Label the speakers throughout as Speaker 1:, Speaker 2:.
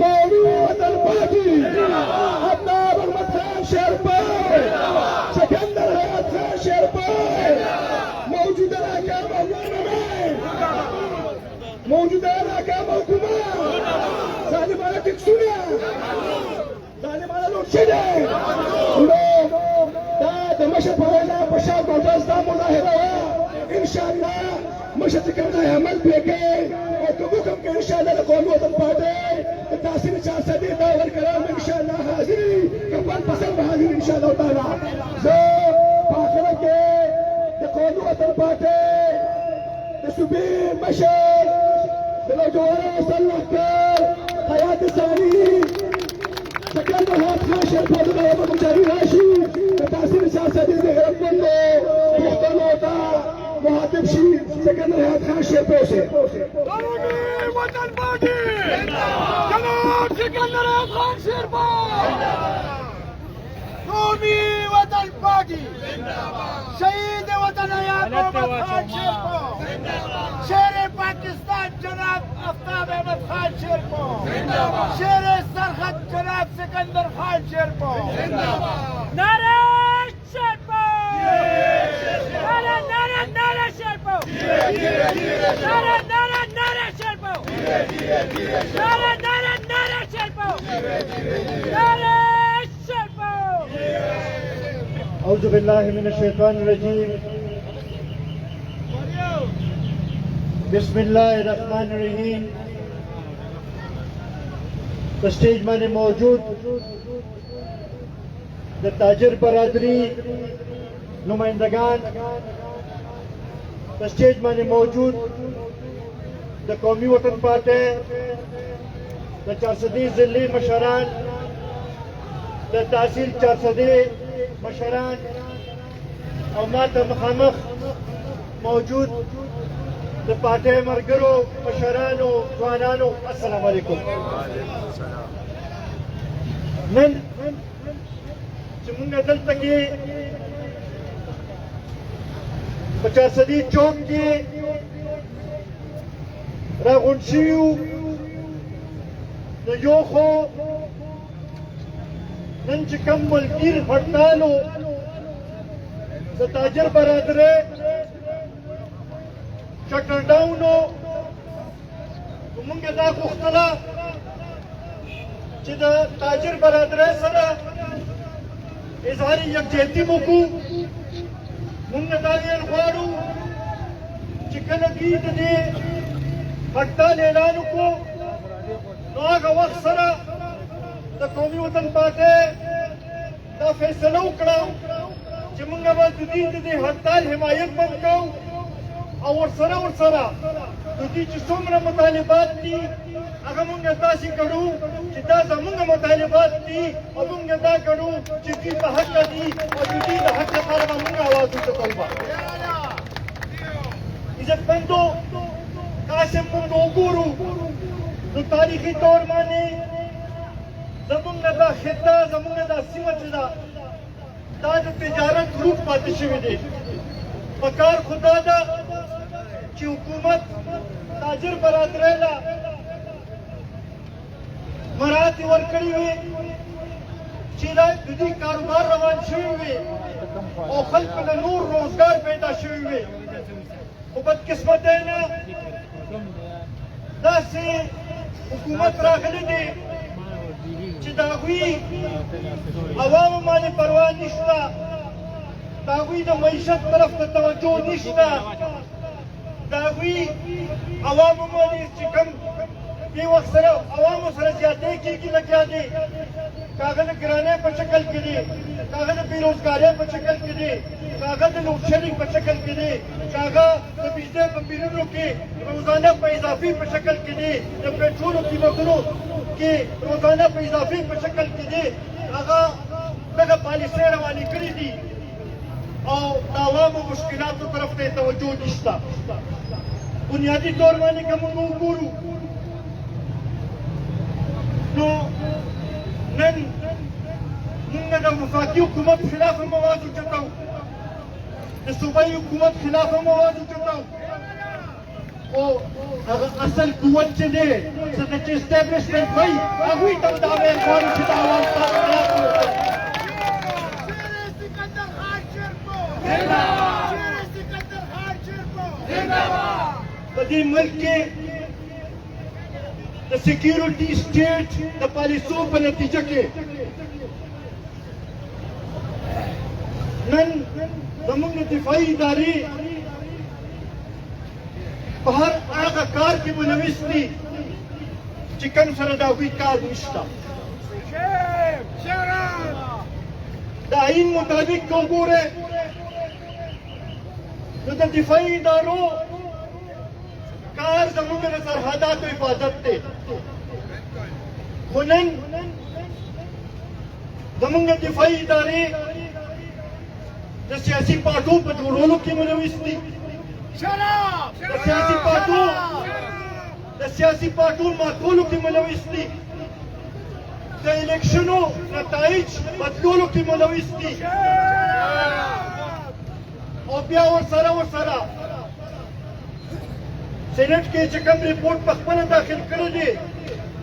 Speaker 1: कौमी वतन पार्टी अदनान अहमद खान शेरपा, सिकंदर हयात खान शेरपा मौजूदा नाकाम हुकूमत जालिमाना टिक्सुना जालिमाना लोडशेडिंग مشت بغينا بشار بوجاز دا مظاهره ان شاء الله مشت كنا عمل بيكي وكبوكم ان شاء الله لقوم وطن بارتي التحسين 4 سنين دا والكلام ان شاء الله حاضري كمان بسم حاضر ان شاء الله تعالى زو باخره كي لقوم وطن بارتي السبيل مشت لو جوانا صلح كار حياه الثاني سكندر هات خاشر بودنا يوم مجاري راشي التحسين السياسي غير منه مختلطة مهاتب شيء سكندر هات خاشر بوسي
Speaker 2: قومي وطن باقي جناب سكندر هات خاشر قومي وطن باقي شهيد وطن يا قوم خاشر شیر پاکستان جناب آفتاب احمد خان شیرپو شیر سرحد جناب سکندر خان شیرپو نعرہ شیرپو نعرہ نعرہ نعرہ شیرپو نعرہ نعرہ نعرہ شیرپو نعرہ نعرہ نعرہ شیرپو نعرہ شیرپو
Speaker 3: اعوذ باللہ من الشیطان الرجیم بسم اللہ الرحمن الرحیم स्टेज में मौजूद ताजर बरादरी नुमाइंदगान स्टेज में मौजूद कौमी वतन पार्टी 400 जिले मशरान तहसील 400 मशरान और मात मखामख मौजूद पार्टी मरगरो मशरानो जवानानो अस्सलाम वालेकुम नन चमुंगा दल तक 50 चौक के रागुंशियू नयोखो नन चकम्मल गिर हड़तालो ताजर बरादरे शटर डाउनो मुंगे दा खुख्तला चिदा ताजर बरादरे सरा इजहारी यकजहती मुकू मुंगे दा ये ख्वारू चिकन गीत दे हड़ताल ऐलान को नागा वक्त सरा दा कौमी वतन पार्टी दा फैसला उकड़ा कि मुंगे बाद जदीद दे हड़ताल हिमायत बंकाऊ और सरा तुझी चुम्र मुतालिबात थी अगर मुंगे तासी करूँ चिता जमुंगे मुतालिबात थी और मुंगे दा करूँ चिती बहक दी और तुझी बहक के पर मुंगे आवाज़ उठा तलबा इज़्ज़त बंदो कासिम मुंगो गुरु तो तारीखी तौर माने जमुंगे दा खिता जमुंगे दा सिमत दा ताज तिजारत ग्रुप पातिशवी दे पकार खुदा दा कि हुकूमत ताजर बरादरेला मराठी वर्कड़ी हुए चीला दुदी कारोबार रवान शुरू हुए और खल्क में नूर रोजगार पैदा शुरू हुए वो बदकिस्मत है ना से हुकूमत राखले दे चिदागुई अवाम माने परवाह निश्ता दागुई द मईशत तरफ तवज्जो निश्ता दावी अवाम मोदी चिकम ये वक्त सर अवाम सर ज्यादा की लग जाते कागज गिराने पर शक्ल के लिए कागज बेरोजगारी पर शक्ल के लिए कागज लोडशेडिंग पर शक्ल के लिए कागज बिजली पर बिलों के रोजाना पर इजाफी पर शक्ल के लिए पेट्रोल की कीमतों के रोजाना पर इजाफी पर शक्ल के लिए कागज पॉलिसी रवानी करी थी और अवाम मुश्किलात तरफ से तवज्जो निश्ता बुनियादी तौर माने का मुंगो गुरु तो नन मुंगा दा वफाकी हुकूमत खिलाफ मवाद उठाता हूँ सूबाई हुकूमत खिलाफ मवाद उठाता हूँ او هغه اصل قوت چې دی څنګه چې اسټابلیشمنټ وایي هغوی ته هم دا ویل غواړو چې د عوام تاسو خلاف وکړئ.
Speaker 2: شیر سکندر خان شیرپور شیر سکندر خان شیرپور
Speaker 3: په دې ملک کې د سیکیورټي سټیټ د پالیسو په نتیجه کې نن زموږ دفاعي ادارې په هر هغه کار کې ملوث دي چې کوم سره د هغوی کار نشته. د آئین مطابق که وګورئ نو د دفاعي ادارو کار زموږ د سرحداتو حفاظت دی، خو نن زموږ دفاعي ادارې د سیاسي پارټو په جوړولو کې ملوث دي. د سیاسي پارټو ماتولو کې ملوث دي، د الیکشنو نتایج بدلولو کې ملوث دي، او بیا ورسره سینټ کې چې کوم ریپورټ په خپله داخل کړی دی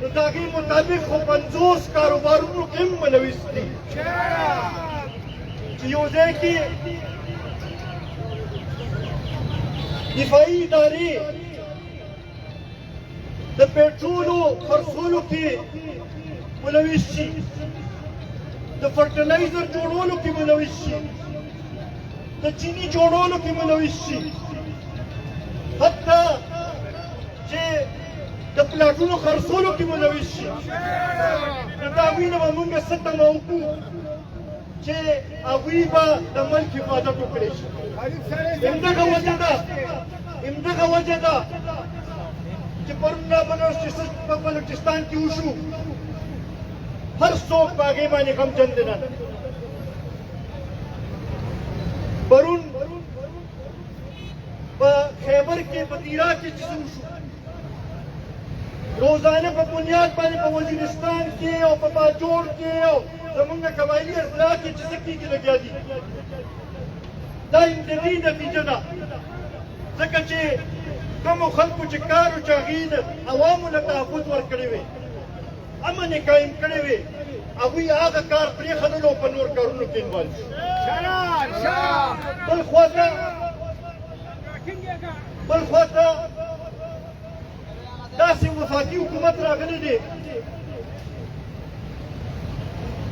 Speaker 3: نو د هغې مطابق خو 50 کاروبارونو کې هم ملوث دي چې یو ځای کې دفاعي ادارې د پېټرولو خرڅولو کې ملوث شي، د فرټیلایزر جوړولو کې ملوث شي، د چینی جوړولو کې ملوث شي، حتی چې د پلاټونو خرڅولو کې ملوث شي. نو د هغوی نه به موږ څه تمه وکړو چې هغوی به د ملک حفاظت وکړی شي. همدغه وجه ده چې پرون په بلوچستان کې وشو، هر څوک په هغې باندې غمجن دی. نن پرون په خیبر کې په تیرا کې چې څه وشو، روزانه په بنیاد باندې په وزیرستان کې او په باجوړ کې او زمونږ قبایلي اضلاع کې چې څه کېږي لګیا دي، دا د دې نتیجه ده. ځکه چې کومو خلکو چې کار و چې هغوی د عوامو له تحفظ ورکړی وی، امن یې قایم کړی وی، هغوی هغه کار پرېښودلو او په نور کارونو کې انوالو شو. بل خواته داسې وفاقي حکومت راغلی دی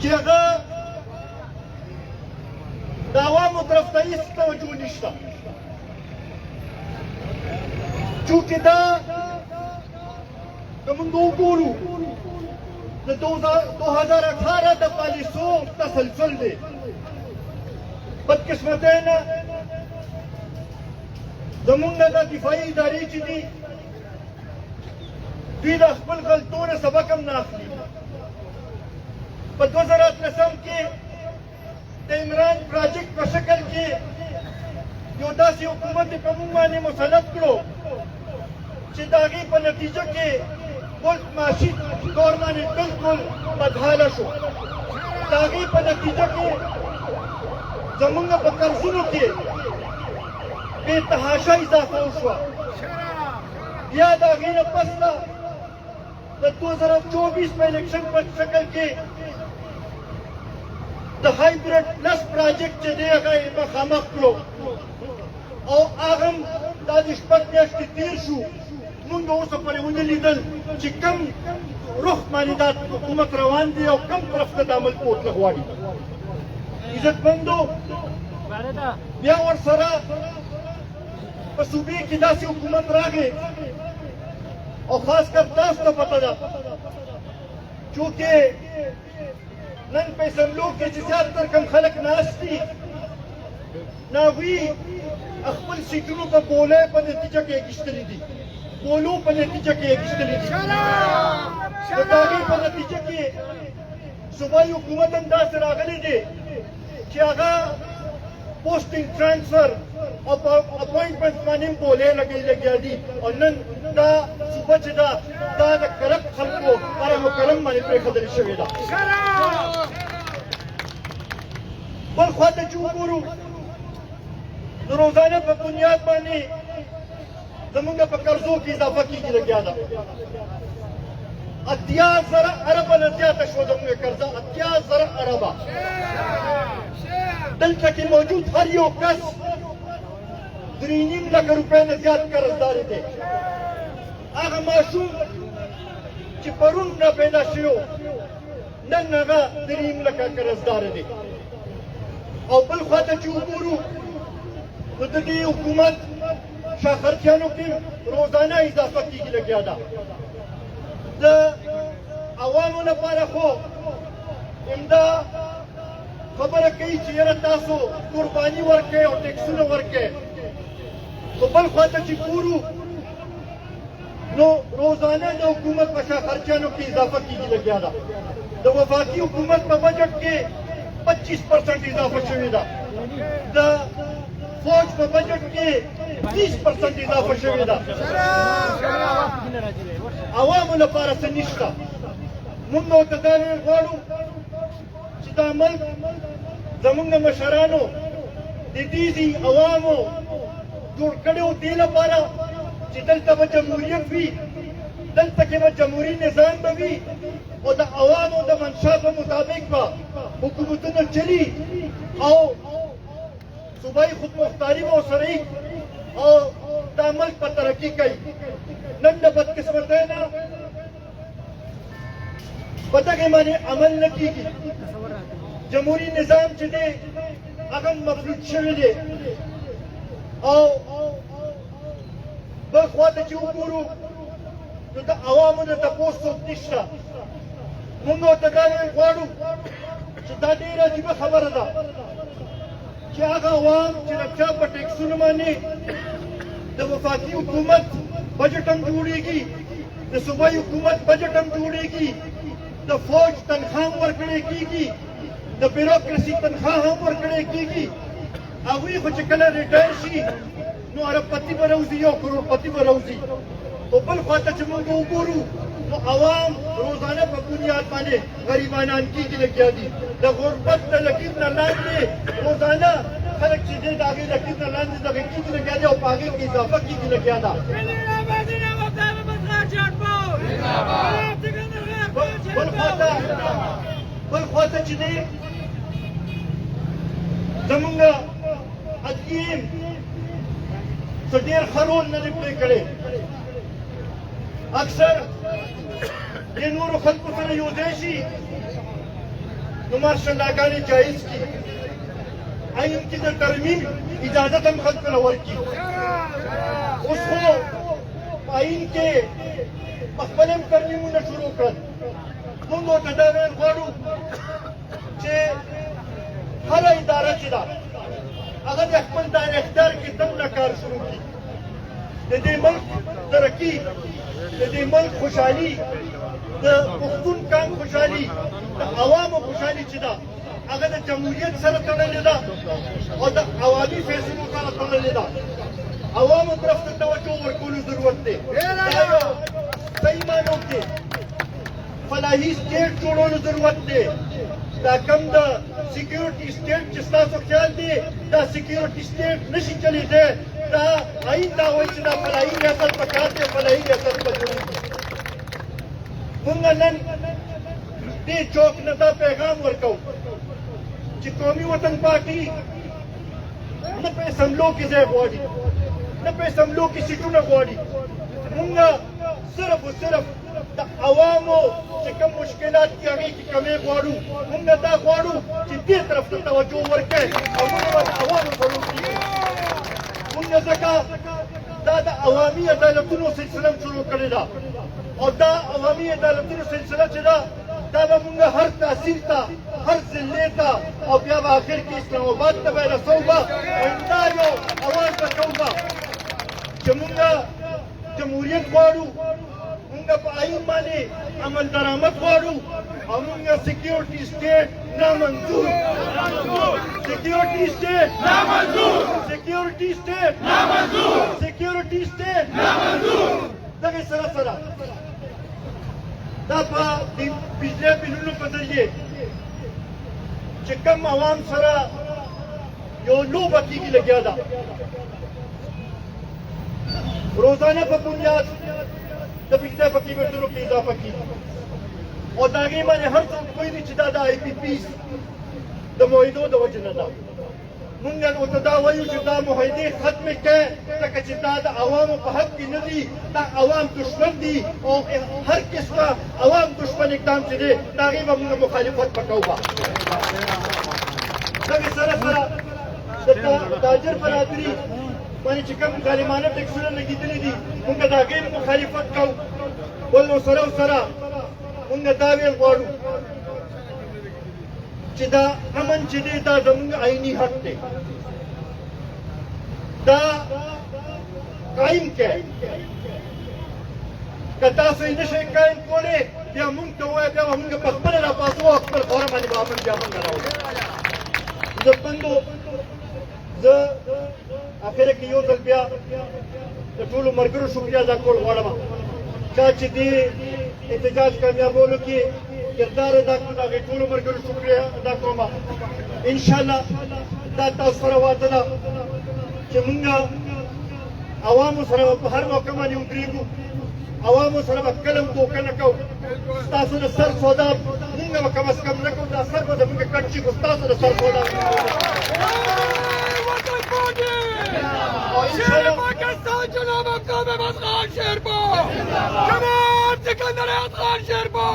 Speaker 3: چې هغه د عوامو طرف ته هېڅ توجه نشته، چونکې دا که موږ وګورو د 2018 د پالیسو تسلسل دی. بدقسمتۍ نه زمونږ د دفاعي ادارې چې دي دوی د خپل غلطو نه سبق هم نه اخلي. په 2018 کې د عمران پراجیکټ په شکل کې یو داسې حکومت یې په موږ باندې مسلط کړو چې د هغې په نتیجه کې ملک معاشي طور باندې بلکل بدحاله شو. د هغې په نتیجه کې زمونږ په قرضونو کې بے تحاشا اضافه وشوه. بیا د هغې نه پس د 2024 په الیکشن په شکل کې د هایبریډ پلس پراجیکټ چې دی هغه یې مخامخ کړو او هغه هم دا د 6 میاشتې تېر شو. موږ اوسه پورې ونه لیدل چې کوم رخ باندې دا حکومت روان دی او کوم طرف ته د عمل بوتله غواړي. عزتمندو بیا ورسره په صوبې کې داسې حکومت راغی او خاص کر تاسو ته پته ده چونکې نن په اسمبلو کې چې زیاتره کم خلک ناست دي نو هغوی خپل سیټونو ته بولې په نتیجه کې اخیستلي دي، بولو په نتیجه کې اخیستلي دي. د هغې په نتیجه کې صوبایي حکومت هم داسې راغلی دی چې هغه پوسټینګ ټرانسفر او په اپوینټمنټ باندې هم بولې لګیا دي او نن دا صوبه چې ده دا د کرپټ خلکو پر مکرم باندې پرېښودل شوې ده. بل خواته چې وګورو د روزانه په بنیاد باندې زمونږ په قرضو کې اضافه کیږي لګیا ده 80,000 اربه نه زیاته شوه زمونږ قرضه 80,000 اربه دلته کې موجود هر یو کس 3.5 لکه روپۍ نه زیات قرضدار دی هغه ماشوم چې پرون نه پیدا شوی نن هغه 3.5 لکه قرضدار دی او بل خواته چې وګورو نو د دې حکومت شاخرچیانو کې روزانه اضافه کیږي لګیا ده د عوامو لپاره خو همدا خبره کوي چې یاره تاسو قرباني ورکړئ او ټیکسونه ورکړئ خو بل خواته چې ګورو نو روزانه د حکومت په شاخرچیانو کې اضافه کیږي لګیا ده د وفاقي حکومت په بجټ کې 25% اضافه شوې ده د فوج په بجټ کې 30% اضافه شوې ده عوامو لپاره څه نشته موږ ورته دا ویل غواړو چې دا ملک زموږ مشرانو د دې عوامو جوړ کړی و دې لپاره چې دلته به جمهوریت وي دلته کې به جمهوري نظام به وي او د عوامو د منشا په مطابق به حکومتونه چلي او صوبایي خودمختاري به ورسره او دا ملک په ترقي کوي نن د بدقسمتۍ نه په دغې باندې عمل نه کېږي جمهوري نظام چې دی هغه مفلوج شوی دی او بل خواته چې وګورو نو د عوامو نه تپوس څوک نشته موږ ورته دا ویل غواړو چې دا ډېره عجیبه خبره ده چې هغه عوام چې د چا په ټیکسونو باندې د وفاقي حکومت بجټ هم جوړېږي د صوبایي حکومت بجټ هم جوړېږي د فوج تنخواه هم ورکړی کېږي د بیروکراسي تنخواه هم ورکړی کېږي هغوی خو چې کله ریټایر شي نو اربپتي به راوځي یو کروڑپتي به راوځي او بل خواته چې موږ وګورو نو عوام روزانه په بنیاد باندې غریبانان کېږي لګیا دي د غربت د لکیر نه لاندې روزانه خلک چې دی د هغې لکیر نه لاندې دغې کېږي لګیا دي او په هغې کې اضافه کېږي لګیا ده بل خواته چې دی زمونږ عدلیې څه ډېر ښه رول نه دی پلی کړی اکثر د نورو خلکو سره یو ځای شي نو مارشالاګانې جایز کړي آئین کې د ترمیم اجازت هم خلکو له ورکړي اوس خو په آئین کې خپل هم ترمیمونه شروع کړل موږ ورته دا ویل غواړو چې هره اداره چې ده هغه د خپل دایره کې تم نه کار شروع کړي د دې ملک ترقي د دې ملک خوشحالي د پښتون قوم خوشحالي د عوامو خوشحالي چې ده هغه د جمهوریت سره تړلې ده او د عوامي فیصلو سره تړلې ده عوامو طرف ته توجه ورکولو ضرورت دی دا یو صحیح معنو کې فلاحي سټیټ جوړولو ضرورت دی دا کم د سیکیورټي سټیټ چې ستاسو خیال دی دا سیکیورټي سټیټ نشي چلیدی دا آئین دا وایي چې دا فلاحي ریاست پکار دی فلاحي ریاست به جوړېږي موږ نن دې چوک نه دا پیغام ورکوو چې قومي وطن پارټي نه په اسمبلو کې ځای غواړي نه په اسمبلو کې سیټونه غواړي موږ صرف او صرف د عوامو چې کوم مشکلات دي هغې کې کمې غواړو موږ دا غواړو چې دې طرف ته توجه ورکړئ او موږ به د عوامو په لور کېږو موږ ځکه دا د عوامي عدالتونو سلسله شروع کړې ده او دا عوامي عدالتونو سلسله چې ده دا به موږ هر تحصیل ته هر ضلع ته او بیا به آخر کې اسلام آباد ته به رسوو به او همدا یو اواز به کوو به چې موږ جمهوریت غواړو موږ په آئین باندې عمل درآمد غواړو او موږ سیکیورټي سټیټ نامنظور سیکیورټي سټیټ نامنظور سیکیورټي سټیټ نامنظور سیکیورټي سټیټ نامنظور دغه سره سره دا په بجلی بلونو په ذریعې چې کوم عوام سره یو لوبه کېږي لګیا ده روزانه په بنیاد د 15 په قیمتونو کې اضافه کیږي او د هغې باندې هر څوک پوهېږي چې دا د آی پي پیز د معاهدو د وجې نه ده مونږ ورته دا وایو چې دا معاهدې ختمې کړئ ځکه چې دا د عوامو په حق کې نه دي دا عوام دشمن دي او هر قسمه عوام دشمن اقدام چې دی د هغې به مونږ مخالفت به کوو دغې سره سره د تاجر برادري باندې چې کوم ظالمانه ټکسونه لګېدلي دي مونږ د هغې مخالفت کوو بل نو سره سره مونږ دا ویل غواړو چې دا امن چې دی دا زموږ عیني حق دی دا قایم کړئ که تاسو یې نشئ قایم کولی بیا مونږ ته ووایه بیا به مونږ په خپله راپاڅو او خپل خاوره باندې به امن بیا مونږ راوړو زه بندو زه اخره کې یو ځل بیا د ټولو ملګرو شکریا ادا کول غواړم چا چې دې احتجاج کامیابولو کې کردار ادا کړو د هغې ټولو ملګرو شکریا ادا کوم انشاءالله دا تاسو سره وعده ده چې مونږ عوامو سره په هر موقع باندې ودرېږو عوامو سره به کله دوکه نه کوو ستاسو د سر سودا مونږ به کم از کم نه کوو دا سر به زمونږ کټ شي خو ستاسو د سر سودا
Speaker 2: شیر پاکستان جناب افغان خان شیرپا جماعت سکندریت خان شیرپا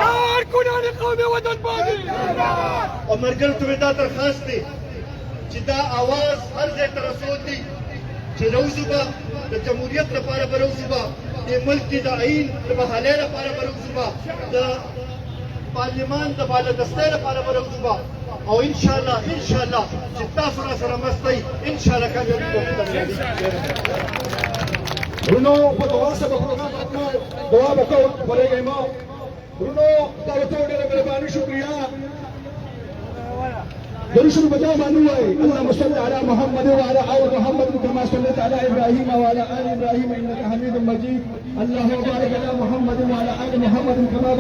Speaker 2: کارکنان قوم وطن پاکی
Speaker 3: او ملګرو ته مې دا درخواست دی چې دا اواز هر ځای ته رسول دی چې روزو به د جمهوریت لپاره به روزو به د ملک د آئین د بحالۍ لپاره به روزو به د پارلمان د بالادستۍ لپاره به روزو به او انشاءالله چې تاسو را سره مستئ انشاءالله کامیابي به ترلاسه
Speaker 1: ورونو په دعا سره به پروګرام ختمو دعا به کوو ورېږئ مه ورونو دا ورته ډېره مهرباني شکریه درشد بجاء مانوي اللهم صل على محمد وعلى آل محمد كما صليت على إبراهيم وعلى آل إبراهيم إنك حميد مجيد اللهم بارك على محمد وعلى آل محمد كما